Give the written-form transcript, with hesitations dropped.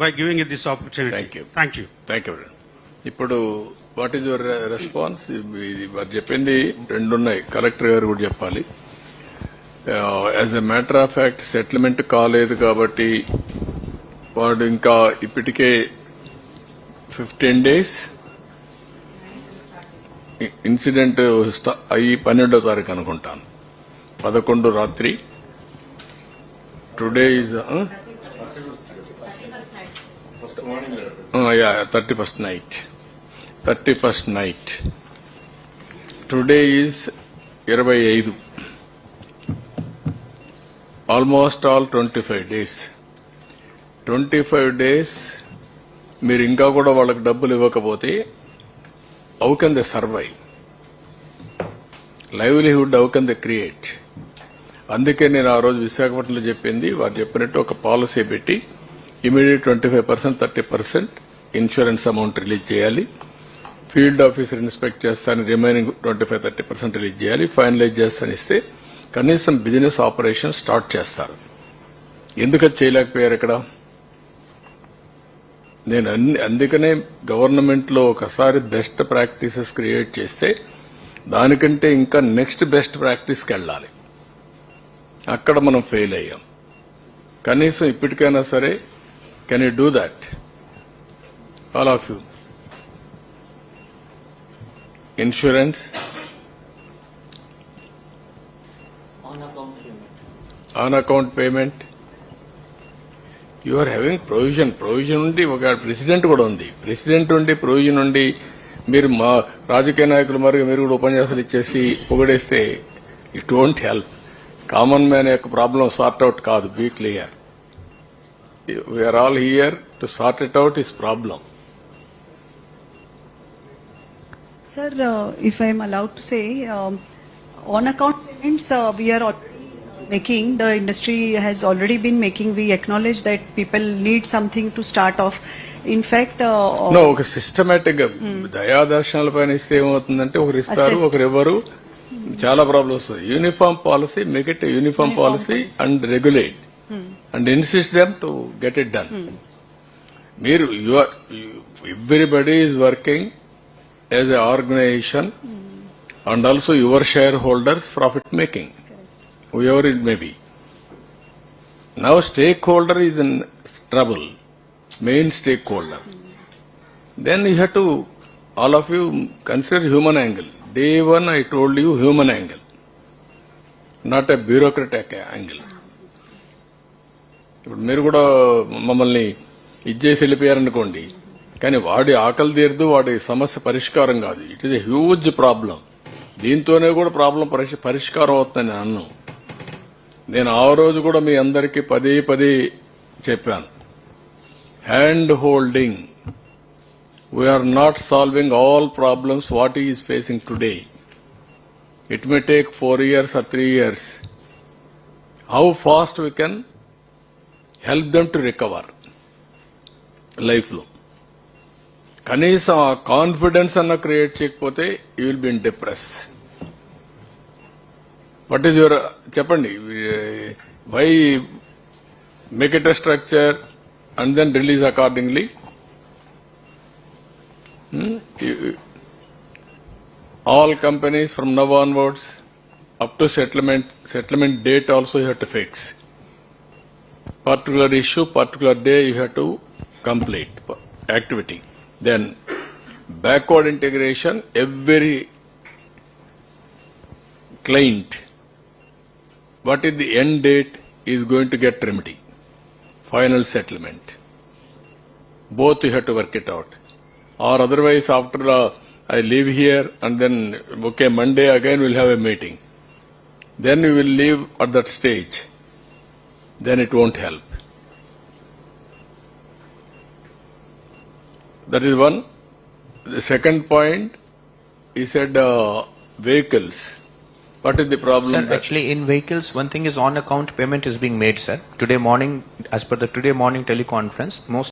by giving you this opportunity. Thank you. Thank you. Thank you. ఇప్పుడు what is your response? వారు చెప్పింది రెండు ఉన్నాయి, కలెక్టర్ గారు కూడా చెప్పాలి. As a matter of fact settlement కాలేదు కాబట్టి వాడు ఇంకా ఇప్పటికే 15 days ఇన్సిడెంట్ అయ్యి 12వ తారీఖు అనుకుంటాను, 11 రాత్రి. Today is 31st night. Today is 25. Almost all 25 days. 25 days మీరు ఇంకా కూడా వాళ్ళకి డబ్బులు ఇవ్వకపోతే how can they survive? Livelihood how can they create? అందుకే నేను ఆ రోజు విశాఖపట్నంలో చెప్పింది, వారు చెప్పినట్టు ఒక పాలసీ పెట్టి ఇమీడియట్ 25%, 30% ఇన్సూరెన్స్ అమౌంట్ రిలీజ్ చేయాలి. ఫీల్డ్ ఆఫీసర్ ఇన్స్పెక్ట్ చేస్తాను, రిమైనింగ్ 25-30% రిలీజ్ చేయాలి. ఫైనలైజ్ చేస్తాను ఇస్తే కనీసం బిజినెస్ ఆపరేషన్ స్టార్ట్ చేస్తారు. ఎందుకని చేయలేకపోయారు ఇక్కడ? నేను అందుకనే గవర్నమెంట్ లో ఒకసారి బెస్ట్ ప్రాక్టీసెస్ క్రియేట్ చేస్తే దానికంటే ఇంకా నెక్స్ట్ బెస్ట్ ప్రాక్టీస్కి వెళ్ళాలి. అక్కడ మనం ఫెయిల్ అయ్యాం. కనీసం ఇప్పటికైనా సరే can you do that? All of you. Insurance on account payment, you are having provision ఉండి ఒక ప్రెసిడెంట్ కూడా ఉంది. ప్రెసిడెంట్ ఉండి ప్రొవిజన్ ఉండి మీరు మా రాజకీయ నాయకులు మరి మీరు కూడా ఉపన్యాసాలు ఇచ్చేసి పొగడేస్తే it won't help. Common man యొక్క ప్రాబ్లం సార్ట్ అవుట్ కాదు. Be clear, we're all here to sort it out his problem. Sir, if I am allowed to say, on account payments, we are already making, the industry has already been making, we acknowledge that people need something to start off. In fact, ఒక systematic గా దయాదర్శనాల పైన ఇస్తే ఏమవుతుందంటే ఒకరు ఇస్తారు, ఒకరు ఎవరు, చాలా problems. Uniform policy, make it uniform policy and regulate and insist them to get it done. మీరు everybody is working as an organization and also your shareholders profit making, whoever it may be. Now stakeholder is in trouble, main stakeholder. Then you have to, all of you consider human angle. Day one I told you human angle, not a bureaucratic angle. ఇప్పుడు మీరు కూడా మమ్మల్ని ఇచ్చేసి వెళ్ళిపోయారనుకోండి, కానీ వాడి ఆకలి తీరదు, వాడి సమస్య పరిష్కారం కాదు. It is a huge problem. దీంతోనే కూడా ప్రాబ్లం పరిష్కారం అవుతుందని అన్ను. నేను ఆ రోజు కూడా మీ అందరికీ పదే చెప్పాను, hand holding. We're not solving all problems what is facing today. It may take 4 years or 3 years. How fast we can help them to recover life లో. కనీసం ఆ కాన్ఫిడెన్స్ అన్న క్రియేట్ చేయకపోతే you will be in depress. What is your చెప్పండి, why make it a structure and then release accordingly. All companies from now onwards up to settlement date also you have to fix. Particular issue, particular day you have to complete activity. Then backward integration, every client, what is the end date is going to get remedy, final settlement. Both you have to work it out. Or otherwise after I leave here and then okay Monday again we'll have a meeting. Then you will leave at that stage. Then it won't help. That is one. The second point, he said vehicles. What is the problem? Sir, actually in vehicles, one thing is on account payment is being made, sir. Today morning, as per the today morning teleconference, most